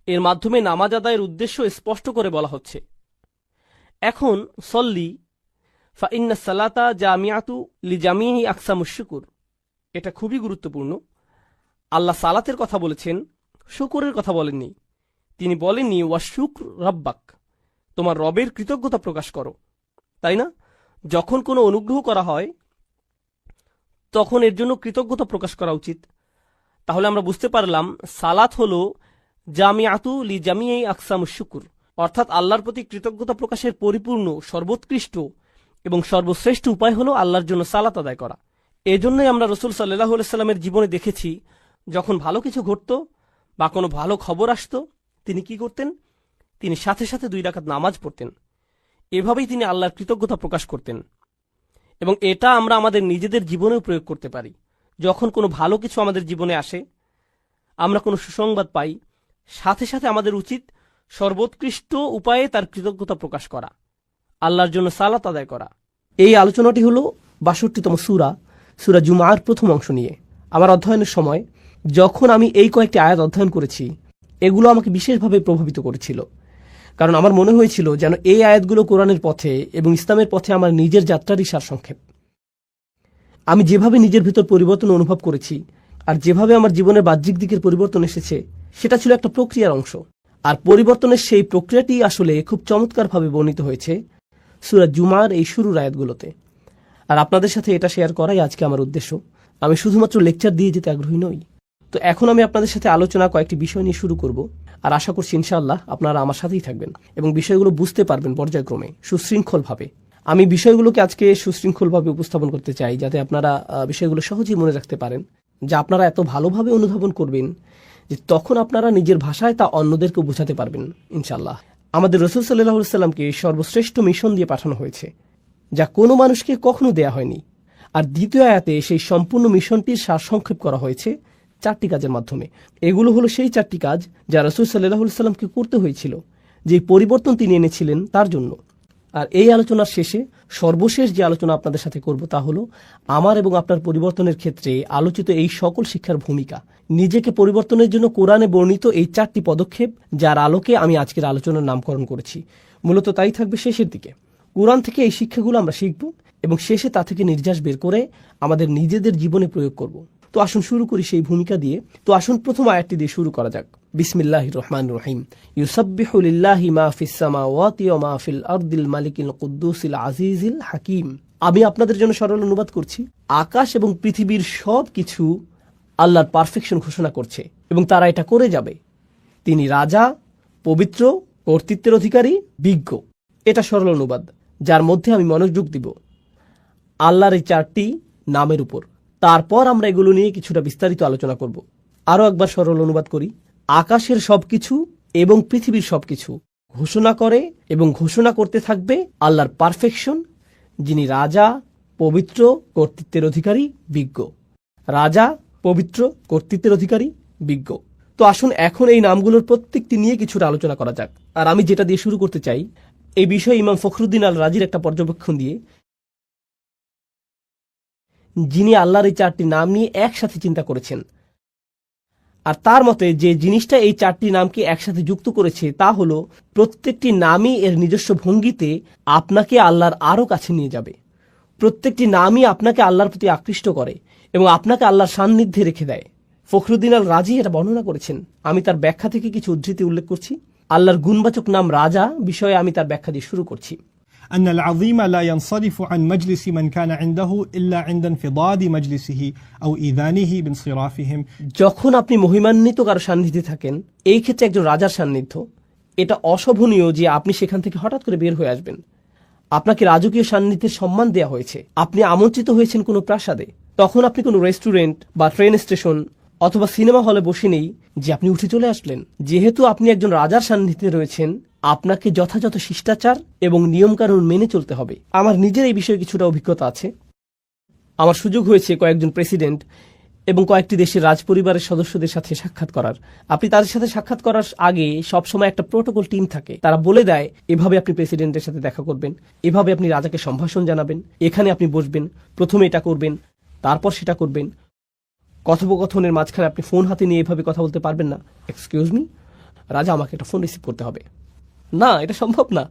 এর মাধ্যমে নামাজ আদায়ের উদ্দেশ্য স্পষ্ট করে বলা হচ্ছে। এখন সল্লি ফা ইন্না সালাতা জামিআতু লিজামিহি আকসামুশ শুকুর, এটা খুবই গুরুত্বপূর্ণ। আল্লাহ সালাতের কথা বলেছেন, শুকরের কথা বলেননি। তিনি বলেননি ওয়াশুকর রব্বাক, তোমার রবের কৃতজ্ঞতা প্রকাশ করো, তাই না? যখন কোনো অনুগ্রহ করা হয় তখন এর জন্য কৃতজ্ঞতা প্রকাশ করা উচিত। তাহলে আমরা বুঝতে পারলাম সালাত হল জামিআতু লি জামিই আকসামুশ শুকুর, অর্থাৎ আল্লাহর প্রতি কৃতজ্ঞতা প্রকাশের পরিপূর্ণ, সর্বোৎকৃষ্ট এবং সর্বশ্রেষ্ঠ উপায় হল আল্লাহর জন্য সালাত আদায় করা। এজন্যই আমরা রসুল সাল্লাল্লাহু আলাইহি সাল্লামের জীবনে দেখেছি যখন ভালো কিছু ঘটত বা কোনো ভালো খবর আসত তিনি কি করতেন? তিনি সাথে সাথে 2 রাকাত নামাজ পড়তেন। এভাবেই তিনি আল্লাহর কৃতজ্ঞতা প্রকাশ করতেন। এবং এটা আমরা আমাদের নিজেদের জীবনেও প্রয়োগ করতে পারি। যখন কোনো ভালো কিছু আমাদের জীবনে আসে, আমরা কোনো সুসংবাদ পাই, সাথে সাথে আমাদের উচিত সর্বোৎকৃষ্ট উপায়ে তার কৃতজ্ঞতা প্রকাশ করা, আল্লাহর জন্য সালাত আদায় করা। এই আলোচনাটি হলো ৬২তম সূরা, সূরা জুমার প্রথম অংশ নিয়ে। আমার অধ্যয়নের সময় যখন আমি এই কয়েকটি আয়াত অধ্যয়ন করেছি, এগুলো আমাকে বিশেষভাবে প্রভাবিত করেছিল। কারণ আমার মনে হয়েছিল যেন এই আয়াতগুলো কোরআনের পথে এবং ইসলামের পথে আমার নিজের যাত্রারই সারসংক্ষেপ। আমি যেভাবে নিজের ভিতর পরিবর্তন অনুভব করেছি আর যেভাবে আমার জীবনের বাহ্যিক দিকের পরিবর্তন এসেছে, সেটা ছিল একটা প্রক্রিয়ার অংশ। আর পরিবর্তনের সেই প্রক্রিয়াটি আসলে খুব চমৎকারভাবে বর্ণিত হয়েছে সূরা জুমার এই শুরুর আয়াতগুলোতে। আর আপনাদের সাথে এটা শেয়ার করাই আজকে আমার উদ্দেশ্য। আমি শুধুমাত্র লেকচার দিয়ে যেতে আগ্রহী নই। তো এখন আমি আপনাদের সাথে আলোচনা কয়েকটি বিষয় নিয়ে শুরু করব, আর আশা করছি ইনশাআল্লাহ আপনারা আমার সাথেই থাকবেন এবং বিষয়গুলো বুঝতে পারবেন পর্যায়ক্রমে, সুশৃঙ্খলভাবে। আমি বিষয়গুলোকে আজকে সুশৃঙ্খলভাবে উপস্থাপন করতে চাই যাতে আপনারা বিষয়গুলো সহজেই মনে রাখতে পারেন, যা আপনারা এত ভালোভাবে অনুধাবন করবেন যে তখন আপনারা নিজের ভাষায় তা অন্যদেরকে বোঝাতে পারবেন ইনশাআল্লাহ। আমাদের রাসূল সাল্লাল্লাহু আলাইহি সাল্লামকে সর্বশ্রেষ্ঠ মিশন দিয়ে পাঠানো হয়েছে, যা কোনো মানুষকে কখনো দেয়া হয়নি। আর দ্বিতীয় আয়াতে সেই সম্পূর্ণ মিশনটির সারসংক্ষেপ করা হয়েছে 4টি কাজের মাধ্যমে। এগুলো হলো সেই 4টি কাজ যা রাসূল সাল্লাল্লাহু আলাইহি সাল্লামকে করতে হয়েছিল, যে পরিবর্তন তিনি এনেছিলেন তার জন্য। আর এই আলোচনার শেষে সর্বশেষ যে আলোচনা আপনাদের সাথে করব তা হলো আমার এবং আপনার পরিবর্তনের ক্ষেত্রে আলোচিত এই সকল শিক্ষার ভূমিকা। নিজেকে পরিবর্তনের জন্য কোরআনে বর্ণিত এই 4টি পদক্ষেপ, যার আলোকে আমি আজকের আলোচনার নামকরণ করেছি। মূলত তাই থাকবে শেষের দিকে। কোরআন থেকে এই শিক্ষাগুলো আমরা শিখব এবং শেষে তা থেকে নির্যাস বের করে আমাদের নিজেদের জীবনে প্রয়োগ করব। তো আসুন শুরু করি সেই ভূমিকা দিয়ে। তো আসুন প্রথম আয়াতটি দিয়ে শুরু করা যাক। বিসমিল্লাহির রহমানির রহিম। ইউসাব্বিহু লিল্লাহি মা ফিস সামাওয়াতি ওয়া মা ফিল আরদিল মালিকিল কুদ্দুসিল আজিজিল হাকিম। আমি আপনাদের জন্য সরল অনুবাদ করছি। আকাশ এবং পৃথিবীর সব কিছু আল্লাহর পারফেকশন ঘোষণা করছে এবং তারা এটা করে যাবে। তিনি রাজা, পবিত্র, কর্তৃত্বের অধিকারী, বিজ্ঞ। এটা সরল অনুবাদ, যার মধ্যে আমি মনোযোগ দিব আল্লাহর এই 4টি নামের উপর। তারপর আমরা এগুলো নিয়ে কিছুটা বিস্তারিত আলোচনা করব। আরও একবার সরল অনুবাদ করি। আকাশের সবকিছু এবং পৃথিবীর সবকিছু ঘোষণা করে এবং ঘোষণা করতে থাকবে আল্লাহর পারফেকশন, যিনি রাজা, পবিত্র, কর্তৃত্বের অধিকারী, বিজ্ঞ। রাজা, পবিত্র, কর্তৃত্বের অধিকারী, বিজ্ঞ। তো আসুন এখন এই নামগুলোর প্রত্যেকটি নিয়ে কিছুটা আলোচনা করা যাক। আর আমি যেটা দিয়ে শুরু করতে চাই, এই বিষয়ে ইমাম ফখরুদ্দিন আল রাজির একটা পর্যবেক্ষণ দিয়ে, যিনি আল্লাহর এই 4টি নাম নিয়ে একসাথে চিন্তা করেছেন। আর তার মতে যে জিনিসটা এই 4টি নামকে একসাথে যুক্ত করেছে তা হলো প্রত্যেকটি নামই এর নিজস্ব ভঙ্গিতে আপনাকে আল্লাহর আরও কাছে নিয়ে যাবে। প্রত্যেকটি নামই আপনাকে আল্লাহর প্রতি আকৃষ্ট করে এবং আপনাকে আল্লাহর সান্নিধ্যে রেখে দেয়। ফখরুদ্দিন আল রাজি এটা বর্ণনা করেছেন। আমি তার ব্যাখ্যা থেকে কিছু উদ্ধৃতি উল্লেখ করছি। আল্লাহর গুণবাচক নাম রাজা বিষয়ে আমি তার ব্যাখ্যা দিয়ে শুরু করছি। أن العظيم لا ينصرف عن مجلس من كان عنده إلا عند انفضاد مجلسه أو إذانه بانصرافهم। যখন আপনি মহিমান্বিত কারো সান্নিধ্যে থাকেন, এই ক্ষেত্রে একজন রাজার সান্নিধ্য, এটা অশোভনীয় যে আপনি সেখান থেকে হঠাৎ করে বের হয়ে আসবেন। আপনাকে রাজকীয় সান্নিধ্যের সম্মান দেওয়া হয়েছে। আপনি আমন্ত্রিত হয়েছেন কোনো প্রাসাদে। তখন আপনি কোনো রেস্টুরেন্ট বা ট্রেন স্টেশন অথবা সিনেমা হলে বসে নেই যে আপনি উঠে চলে আসলেন। যেহেতু আপনি একজন রাজার সান্নিধ্যে রয়েছেন, আপনাকে যথাযথ শিষ্টাচার এবং নিয়মকানুন মেনে চলতে হবে। আমার নিজের এই বিষয়ে কিছুটা অভিজ্ঞতা আছে। আমার সুযোগ হয়েছে কয়েকজন প্রেসিডেন্ট এবং কয়েকটি দেশের রাজপরিবারের সদস্যদের সাথে সাক্ষাৎ করার। আপনি তাদের সাথে সাক্ষাৎ করার আগে সবসময় একটা প্রোটোকল টিম থাকে। তারা বলে দেয় এভাবে আপনি প্রেসিডেন্টের সাথে দেখা করবেন, এভাবে আপনি রাজাকে সম্ভাষণ জানাবেন, এখানে আপনি বসবেন, প্রথমে এটা করবেন, তারপর সেটা করবেন। কথোপকথনের মাঝখানে আপনি ফোন হাতে নিয়ে এভাবে কথা বলতে পারবেন না। এক্সকিউজ মি, রাজা, আমাকে একটা ফোন রিসিভ করতে হবে। না, এটা সম্ভব না।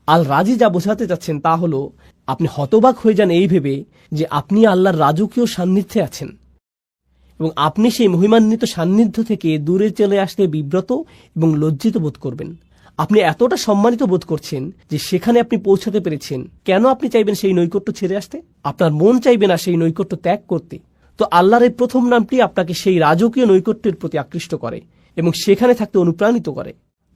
আল রাজি যা বোঝাতে চাচ্ছেন তা হলো আপনি হতবাক হয়ে যান এই ভেবে যে আপনি আল্লাহর রাজকীয় সান্নিধ্যে আছেন এবং আপনি সেই মহিমান্বিত সান্নিধ্য থেকে দূরে চলে আসতে বিব্রত এবং লজ্জিত বোধ করবেন। আপনি এতটা সম্মানিত বোধ করছেন যে সেখানে আপনি পৌঁছাতে পেরেছেন। কেন আপনি চাইবেন সেই নৈকট্য ছেড়ে আসতে? আপনার মন চাইবে না সেই নৈকট্য ত্যাগ করতে। তো আল্লাহর এই প্রথম নামটি আপনাকে সেই রাজকীয় নৈকট্যের প্রতি আকৃষ্ট করে এবং সেখানে থাকতে অনুপ্রাণিত করে।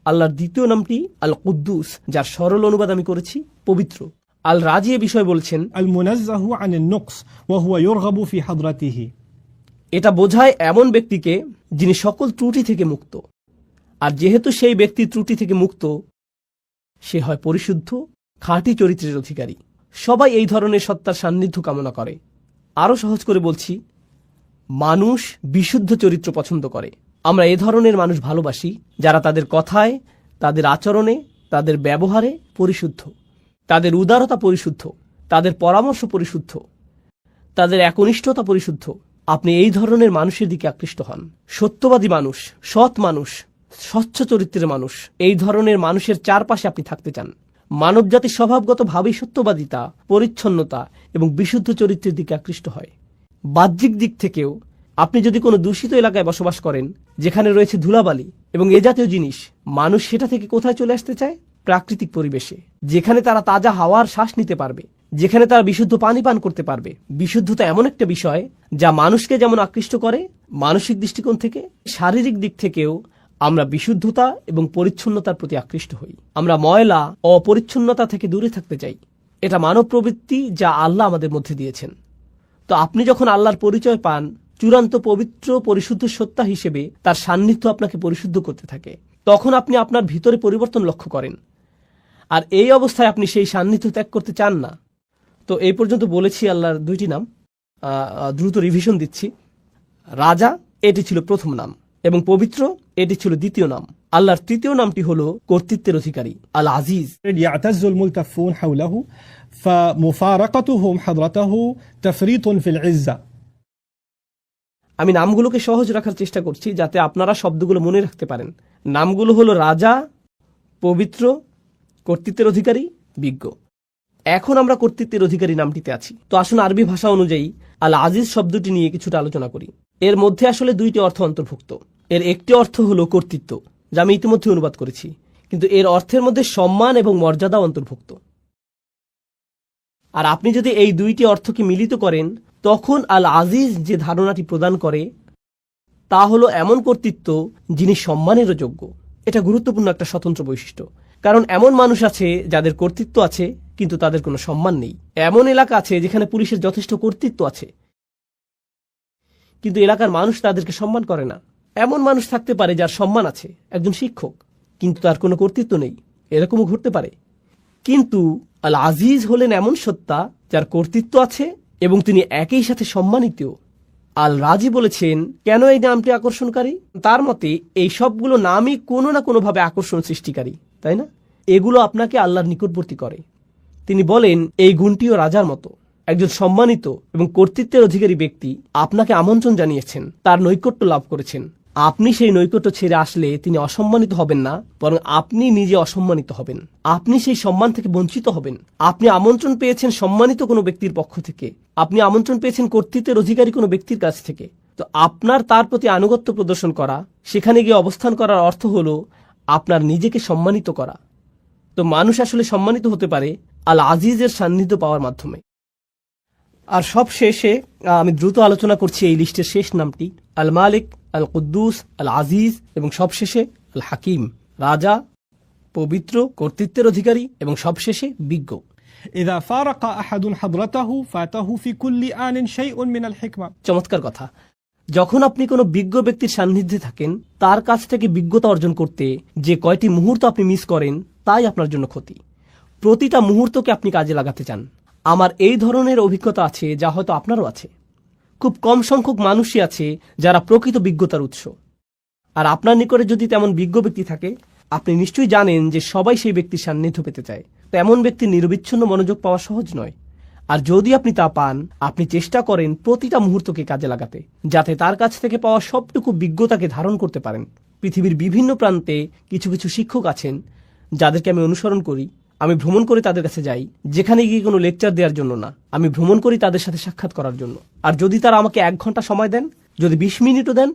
আল্লাহর দ্বিতীয় নামটি আল কুদ্দুস, যার সরল অনুবাদ আমি করেছি পবিত্র। আল রাজি এ বিষয় বলছেন المنزه عن النقص وهو يرغب في حضرته। এটা বোঝায় এমন ব্যক্তিকে যিনি সকল ত্রুটি থেকে মুক্ত। আর যেহেতু সেই ব্যক্তি ত্রুটি থেকে মুক্ত, সে হয় পরিশুদ্ধ, খাঁটি চরিত্রের অধিকারী। সবাই এই ধরনের সত্তার সান্নিধ্য কামনা করে। আরও সহজ করে বলছি, মানুষ বিশুদ্ধ চরিত্র পছন্দ করে। আমরা এ ধরনের মানুষ ভালোবাসি যারা তাদের কথায়, তাদের আচরণে, তাদের ব্যবহারে পরিশুদ্ধ, তাদের উদারতা পরিশুদ্ধ, তাদের পরামর্শ পরিশুদ্ধ, তাদের একনিষ্ঠতা পরিশুদ্ধ। আপনি এই ধরনের মানুষের দিকে আকৃষ্ট হন। সত্যবাদী মানুষ, সৎ মানুষ, স্বচ্ছ চরিত্রের মানুষ, এই ধরনের মানুষের চারপাশে আপনি থাকতে চান। মানবজাতি স্বভাবগতভাবেই সত্যবাদিতা, পরিচ্ছন্নতা এবং বিশুদ্ধ চরিত্রের দিকে আকৃষ্ট হয়। বাহ্যিক দিক থেকেও আপনি যদি কোনো দূষিত এলাকায় বসবাস করেন যেখানে রয়েছে ধুলাবালি এবং এ জাতীয় জিনিস, মানুষ সেটা থেকে কোথায় চলে আসতে চায়? প্রাকৃতিক পরিবেশে, যেখানে তারা তাজা হাওয়ার শ্বাস নিতে পারবে, যেখানে তারা বিশুদ্ধ পানি পান করতে পারবে। বিশুদ্ধতা এমন একটা বিষয় যা মানুষকে যেমন আকৃষ্ট করে মানসিক দৃষ্টিকোণ থেকে, শারীরিক দিক থেকেও আমরা বিশুদ্ধতা এবং পরিচ্ছন্নতার প্রতি আকৃষ্ট হই। আমরা ময়লা, অপরিচ্ছন্নতা থেকে দূরে থাকতে চাই। এটা মানব প্রবৃত্তি যা আল্লাহ আমাদের মধ্যে দিয়েছেন। তো আপনি যখন আল্লাহর পরিচয় পান চূড়ান্ত পবিত্র পরিশুদ্ধ সত্তা হিসেবে, তার সান্নিধ্য আপনাকে পরিশুদ্ধ করতে থাকে। তখন আপনি আপনার ভিতরে পরিবর্তন লক্ষ্য করেন। আর এই অবস্থায় আপনি সেই সান্নিধ্য ত্যাগ করতে চান না। তো এই পর্যন্ত বলেছি আল্লাহর 2টি নাম। দ্রুত রিভিশন দিচ্ছি। রাজা, এটি ছিল প্রথম নাম, এবং পবিত্র, এটি ছিল দ্বিতীয় নাম। আল্লাহর তৃতীয় নামটি হলো কর্তৃত্বের অধিকারী, আল আজিজ। يعتز الملتفون حوله فمفارقتهم حضرته تفريط في العزة। আমি নামগুলোকে সহজ রাখার চেষ্টা করছি যাতে আপনারা শব্দগুলো মনে রাখতে পারেন। নামগুলো হলো রাজা, পবিত্র, কর্তৃত্বের অধিকারী, বিজ্ঞ। এখন আমরা কর্তৃত্বের অধিকারী নামটিতে আছি। তো আসুন আরবি ভাষা অনুযায়ী আল আজিজ শব্দটি নিয়ে কিছুটা আলোচনা করি। এর মধ্যে আসলে দুইটি অর্থ অন্তর্ভুক্ত। এর একটি অর্থ হলো কর্তৃত্ব, যা আমি ইতিমধ্যে অনুবাদ করেছি, কিন্তু এর অর্থের মধ্যে সম্মান এবং মর্যাদা অন্তর্ভুক্ত। আর আপনি যদি এই দুইটি অর্থকে মিলিত করেন, তখন আল আজিজ যে ধারণাটি প্রদান করে তা হলো এমন কর্তৃত্ব যিনি সম্মানেরও যোগ্য। এটা গুরুত্বপূর্ণ একটা স্বতন্ত্র বৈশিষ্ট্য, কারণ এমন মানুষ আছে যাদের কর্তৃত্ব আছে কিন্তু তাদের কোনো সম্মান নেই। এমন এলাকা আছে যেখানে পুলিশের যথেষ্ট কর্তৃত্ব আছে কিন্তু এলাকার মানুষ তাদেরকে সম্মান করে না। এমন মানুষ থাকতে পারে যার সম্মান আছে, একজন শিক্ষক, কিন্তু তার কোনো কর্তৃত্ব নেই, এরকমও ঘটতে পারে। কিন্তু আল আজিজ হলেন এমন সত্তা যার কর্তৃত্ব আছে এবং তিনি একই সাথে সম্মানিত। আল রাজি বলেছেন কেন এই নামটি আকর্ষণকারী। তার মতে এই সবগুলো নামই কোনো না কোনোভাবে আকর্ষণ সৃষ্টিকারী, তাই না? এগুলো আপনাকে আল্লাহর নিকটবর্তী করে। তিনি বলেন এই গুণটিও রাজার মতো। একজন সম্মানিত এবং কর্তৃত্বের অধিকারী ব্যক্তি আপনাকে আমন্ত্রণ জানিয়েছেন, তার নৈকট্য লাভ করেছেন। আপনি সেই নৈকট্য ছেড়ে আসলে তিনি অসম্মানিত হবেন না, বরং আপনি নিজে অসম্মানিত হবেন। আপনি সেই সম্মান থেকে বঞ্চিত হবেন। আপনি আমন্ত্রণ পেয়েছেন সম্মানিত কোনো ব্যক্তির পক্ষ থেকে, আপনি আমন্ত্রণ পেয়েছেন কর্তৃত্বের অধিকারী কোনো ব্যক্তির কাছ থেকে। তো আপনার তার প্রতি আনুগত্য প্রদর্শন করা, সেখানে গিয়ে অবস্থান করার অর্থ হলো আপনার নিজেকে সম্মানিত করা। তো মানুষ আসলে সম্মানিত হতে পারে আল আজিজের সান্নিধ্য পাওয়ার মাধ্যমে। আর সব শেষে আমি দ্রুত আলোচনা করছি এই লিস্টের শেষ নামটি, আল মালিক, আল কুদ্দুস, আল আজিজ এবং সবশেষে আল হাকিম, রাজা, পবিত্র, কর্তৃত্বের অধিকারী এবং সবশেষে বিজ্ঞ। إذا فارق أحد حضرته فاته في كل آن شيء من الحكمة। চমৎকার কথা। যখন আপনি কোনো বিজ্ঞ ব্যক্তির সান্নিধ্যে থাকেন, তার কাছ থেকে বিজ্ঞতা অর্জন করতে যে কয়টি মুহূর্ত আপনি মিস করেন তাই আপনার জন্য ক্ষতি। প্রতিটা মুহূর্তকে আপনি কাজে লাগাতে চান। আমার এই ধরনের অভিজ্ঞতা আছে, যা হয়তো আপনারও আছে। খুব কম সংখ্যক মানুষই আছে যারা প্রকৃত বিজ্ঞতার উৎস। আর আপনার নিকটে যদি তেমন বিজ্ঞ ব্যক্তি থাকে, আপনি নিশ্চয়ই জানেন যে সবাই সেই ব্যক্তির সান্নিধ্য পেতে চায়। তেমন ব্যক্তির নিরবিচ্ছিন্ন মনোযোগ পাওয়া সহজ নয়। আর যদি আপনি তা পান, আপনি চেষ্টা করেন প্রতিটা মুহূর্তকে কাজে লাগাতে, যাতে তার কাছ থেকে পাওয়া সবটুকু বিজ্ঞতাকে ধারণ করতে পারেন। পৃথিবীর বিভিন্ন প্রান্তে কিছু কিছু শিক্ষক আছেন যাদেরকে আমি অনুসরণ করি। আমি ভ্রমণ করে তাদের কাছে যাই, যেখানে গিয়ে কোনো লেকচার দেওয়ার জন্য না, আমি ভ্রমণ করি তাদের সাথে সাক্ষাৎ করার জন্য। আর যদি তারা আমাকে 1 ঘন্টা সময় দেন, যদি 20 মিনিটও দেন,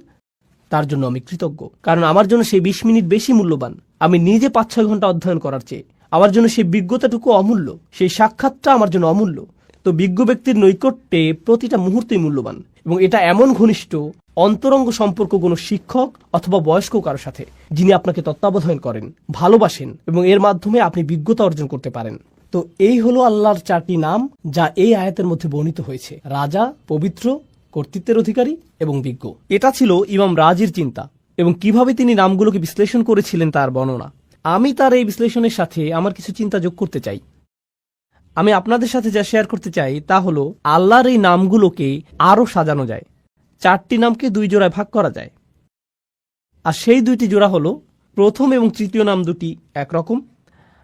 তার জন্য আমি কৃতজ্ঞ। কারণ আমার জন্য সেই 20 মিনিট বেশি মূল্যবান আমি নিজে 5-6 ঘন্টা অধ্যয়ন করার চেয়ে। আমার জন্য সেই বিজ্ঞতাটুকু অমূল্য, সেই সাক্ষাৎটা আমার জন্য অমূল্য। তো বিজ্ঞ ব্যক্তির নৈকট্যে প্রতিটা মুহূর্তই মূল্যবান, এবং এটা এমন ঘনিষ্ঠ অন্তরঙ্গ সম্পর্ক কোনো শিক্ষক অথবা বয়স্ক কারো সাথে, যিনি আপনাকে তত্ত্বাবধান করেন, ভালোবাসেন এবং এর মাধ্যমে আপনি বিজ্ঞতা অর্জন করতে পারেন। তো এই হলো আল্লাহর 4টি নাম যা এই আয়াতের মধ্যে বর্ণিত হয়েছে: রাজা, পবিত্র, কর্তৃত্বের অধিকারী এবং বিজ্ঞ। এটা ছিল ইমাম রাজির চিন্তা, এবং কিভাবে তিনি নামগুলোকে বিশ্লেষণ করেছিলেন তার বর্ণনা। আমি তার এই বিশ্লেষণের সাথে আমার কিছু চিন্তা যোগ করতে চাই। আমি আপনাদের সাথে যা শেয়ার করতে চাই তা হলো আল্লাহর এই নামগুলোকে আরও সাজানো যায়। 4টি নামকে 2 জোড়ায় ভাগ করা যায়। আর সেই 2টি জোড়া হলো, প্রথম এবং তৃতীয় নাম দুটি একরকম,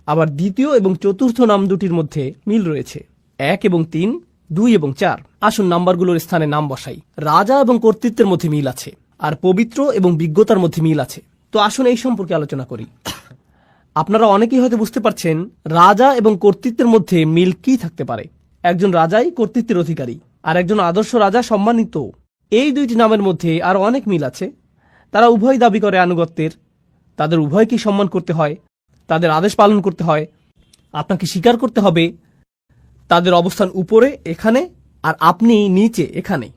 আবার দ্বিতীয় এবং চতুর্থ নাম দুটির মধ্যে মিল রয়েছে। 1 এবং 3, 2 এবং 4। আসুন নাম্বারগুলোর স্থানে নাম বসাই। রাজা এবং কর্তৃত্বের মধ্যে মিল আছে, আর পবিত্র এবং বিজ্ঞতার মধ্যে মিল আছে। তো আসুন এই সম্পর্কে আলোচনা করি। আপনারা অনেকেই হয়তো বুঝতে পারছেন রাজা এবং কর্তৃত্বের মধ্যে মিল কি থাকতে পারে। একজন রাজাই কর্তৃত্বের অধিকারী, আর একজন আদর্শ রাজা সম্মানিত। এই 2টি নামের মধ্যে আরও অনেক মিল আছে। তারা উভয় দাবি করে আনুগত্যের, তাদের উভয়কেই সম্মান করতে হয়, তাদের আদেশ পালন করতে হয়। আপনাকে স্বীকার করতে হবে তাদের অবস্থান উপরে এখানে, আর আপনি নিচে এখানে।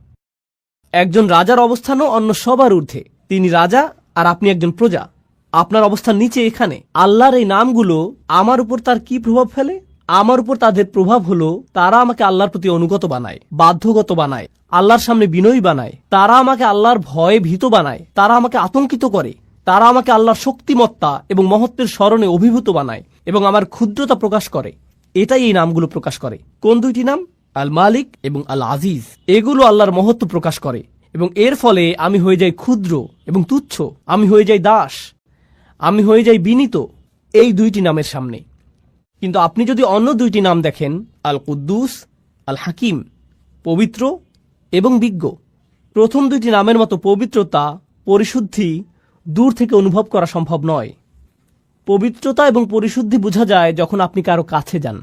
একজন রাজার অবস্থানও অন্য সবার ঊর্ধ্বে। তিনি রাজা আর আপনি একজন প্রজা। আপনার অবস্থান নিচে এখানে। আল্লাহর এই নামগুলো আমার উপর তার কি প্রভাব ফেলে? আমার উপর তাদের প্রভাব হলো তারা আমাকে আল্লাহর প্রতি অনুগত বানায়, বাধ্যগত বানায়, আল্লাহর সামনে বিনয়ী বানায়। তারা আমাকে আল্লাহর ভয়ে ভীত বানায়, তারা আমাকে আতঙ্কিত করে, তারা আমাকে আল্লাহর শক্তিমত্তা এবং মহত্বের স্মরণে অভিভূত বানায় এবং আমার ক্ষুদ্রতা প্রকাশ করে। এটাই এই নামগুলো প্রকাশ করে। কোন 2টি নাম? আল মালিক এবং আল আজিজ। এগুলো আল্লাহর মহত্ব প্রকাশ করে, এবং এর ফলে আমি হয়ে যাই ক্ষুদ্র এবং তুচ্ছ, আমি হয়ে যাই দাস, আমি হয়ে যাই বিনীত এই 2টি নামের সামনে। কিন্তু আপনি যদি অন্য 2টি নাম দেখেন, আল কুদ্দুস, আল হাকিম, পবিত্র এবং বিজ্ঞ, প্রথম 2টি নামের মতো পবিত্রতা, পরিশুদ্ধি দূর থেকে অনুভব করা সম্ভব নয়। পবিত্রতা এবং পরিশুদ্ধি বোঝা যায় যখন আপনি কারো কাছে যান।